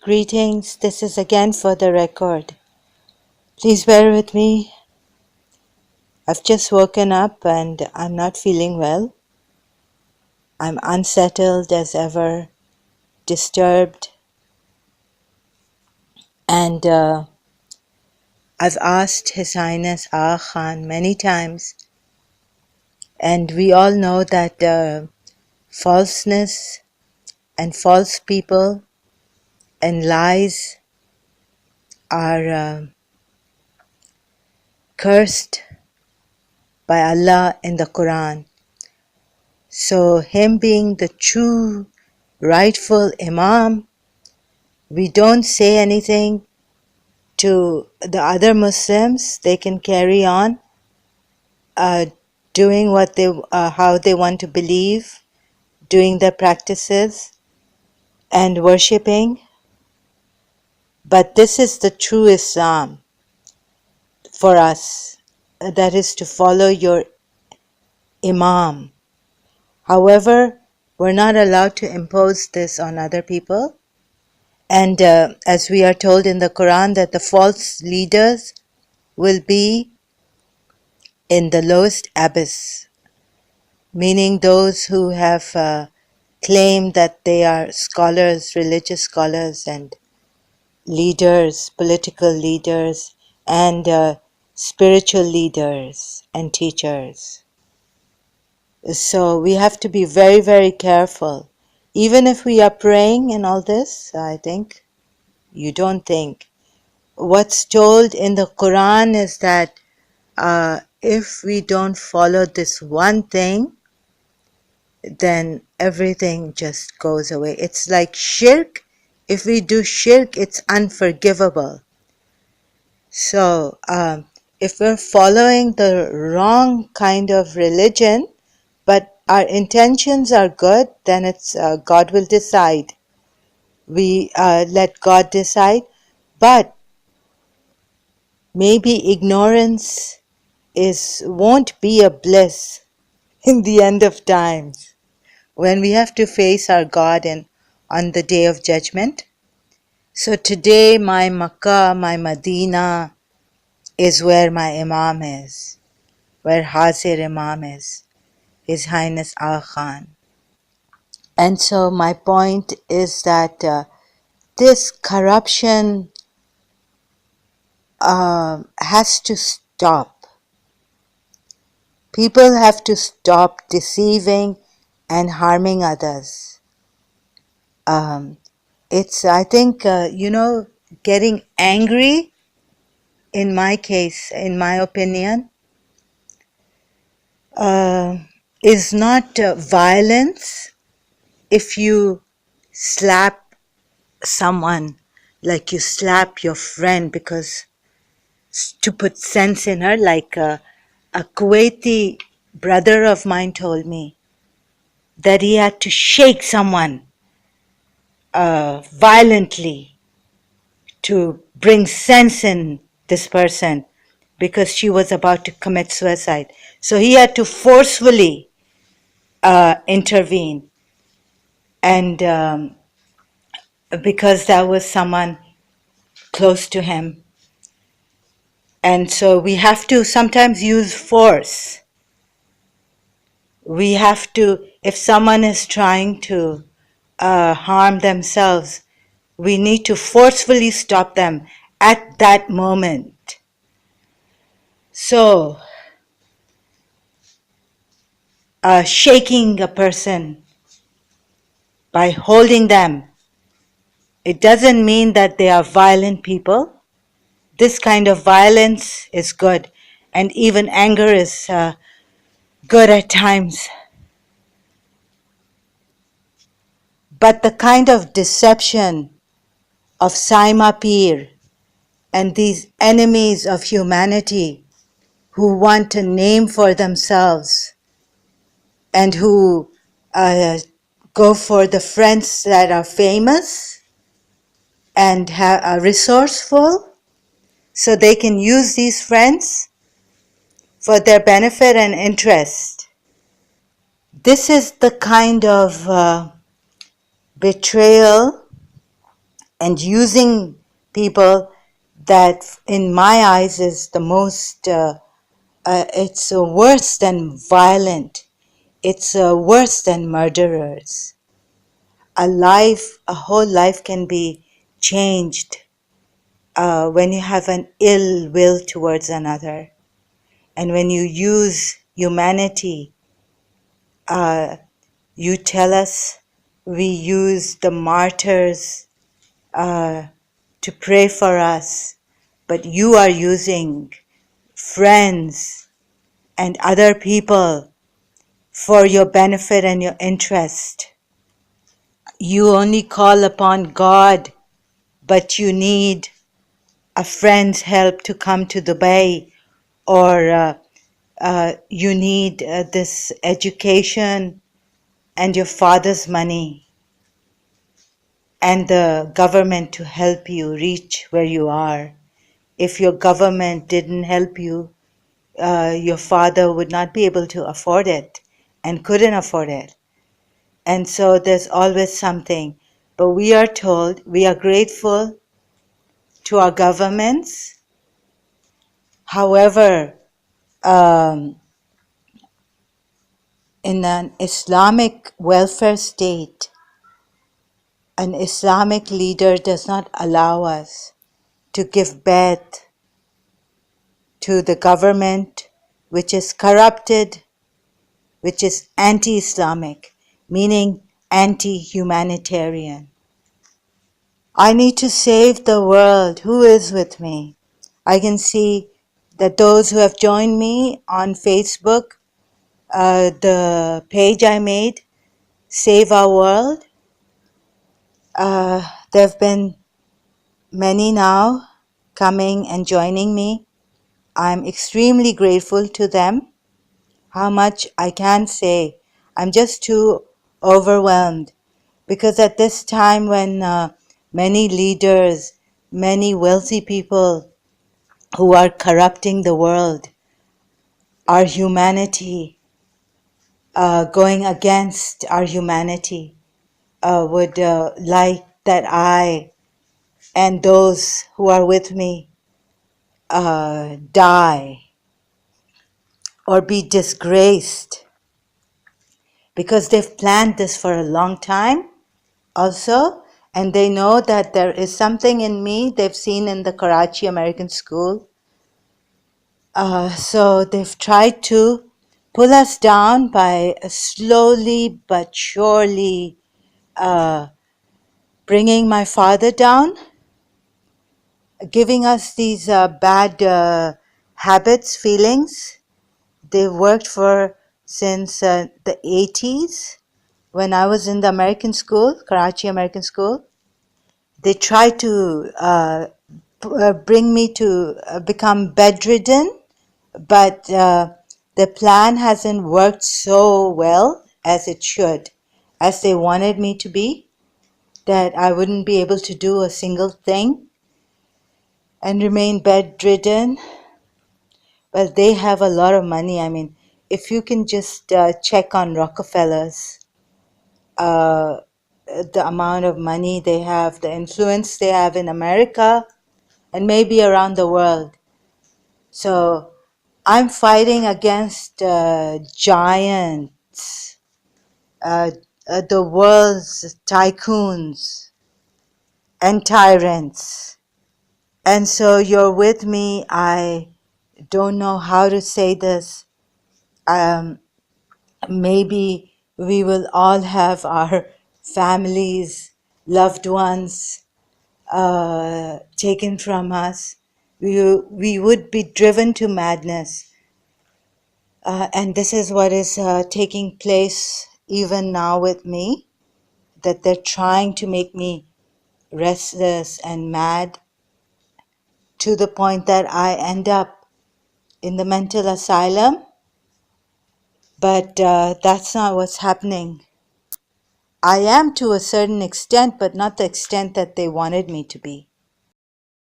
Greetings, this is again for the record. Please bear with me. I've just woken up and I'm not feeling well. I'm unsettled as ever, disturbed, and I've asked His Highness Aga Khan many times, and we all know that falseness and false people and lies are cursed by Allah in the Quran. So him being the true rightful Imam, we don't say anything to the other Muslims. They can carry on doing what how they want to believe, doing their practices and worshipping. But this is the true Islam for us. That is to follow your Imam. However, we're not allowed to impose this on other people. And as we are told in the Quran that the false leaders will be in the lowest abyss, meaning those who have claimed that they are scholars, religious scholars and leaders, political leaders and spiritual leaders and teachers. So we have to be very, very careful. Even if we are praying and all this, I think, you don't think. What's told in the Quran is that if we don't follow this one thing, then everything just goes away. It's like shirk. If we do shirk, it's unforgivable. So if we're following the wrong kind of religion, but our intentions are good, then it's God will decide. We let God decide. But maybe ignorance won't be a bliss in the end of times when we have to face our God on the day of judgment. So today my Makkah, my Medina is where my Imam is, where Hazir Imam is, His Highness Aga Khan. And so my point is that this corruption has to stop. People have to stop deceiving and harming others. It's, I think, getting angry, in my case, in my opinion, is not violence. If you slap someone, like you slap your friend because to put sense in her, like a Kuwaiti brother of mine told me that he had to shake someone violently to bring sense in this person because she was about to commit suicide. So he had to forcefully intervene, and because that was someone close to him. And so we have to sometimes use force. We have to, if someone is trying to harm themselves, we need to forcefully stop them at that moment. So, shaking a person by holding them, it doesn't mean that they are violent people. This kind of violence is good, and even anger is good at times. But the kind of deception of Saima Peer and these enemies of humanity who want a name for themselves and who go for the friends that are famous and are resourceful so they can use these friends for their benefit and interest. This is the kind of betrayal and using people that in my eyes is the most, it's worse than violent. It's worse than murderers. A whole life can be changed when you have an ill will towards another. And when you use humanity, you tell us we use the martyrs to pray for us, but you are using friends and other people for your benefit and your interest. You only call upon God, but you need a friend's help to come to Dubai, or you need this education and your father's money and the government to help you reach where you are. If your government didn't help you, your father would not be able to afford it and couldn't afford it. And so there's always something. But we are told we are grateful to our governments. However, in an Islamic welfare state, an Islamic leader does not allow us to give birth to the government which is corrupted, which is anti-Islamic, meaning anti-humanitarian. I need to save the world. Who is with me? I can see that those who have joined me on Facebook, the page I made, Save Our World, there have been many now coming and joining me. I'm extremely grateful to them. How much I can't say. I'm just too overwhelmed, because at this time when many leaders, many wealthy people who are corrupting the world, our humanity, going against our humanity, would like that I and those who are with me die or be disgraced, because they've planned this for a long time also, and they know that there is something in me they've seen in the Karachi American School. So they've tried to pull us down by slowly but surely bringing my father down, giving us these bad habits, feelings. They've worked for since the 80s when I was in the American school, Karachi American School. They tried to bring me to become bedridden, but the plan hasn't worked so well as it should, as they wanted me to be, that I wouldn't be able to do a single thing and remain bedridden. Well, they have a lot of money. I mean, if you can just check on Rockefellers, uh, the amount of money they have, the influence they have in America, and maybe around the world. So I'm fighting against giants, the world's tycoons and tyrants. And so you're with me. I don't know how to say this. Maybe we will all have our families, loved ones taken from us. We would be driven to madness. And this is what is taking place even now with me, that they're trying to make me restless and mad to the point that I end up in the mental asylum. But that's not what's happening. I am to a certain extent, but not the extent that they wanted me to be.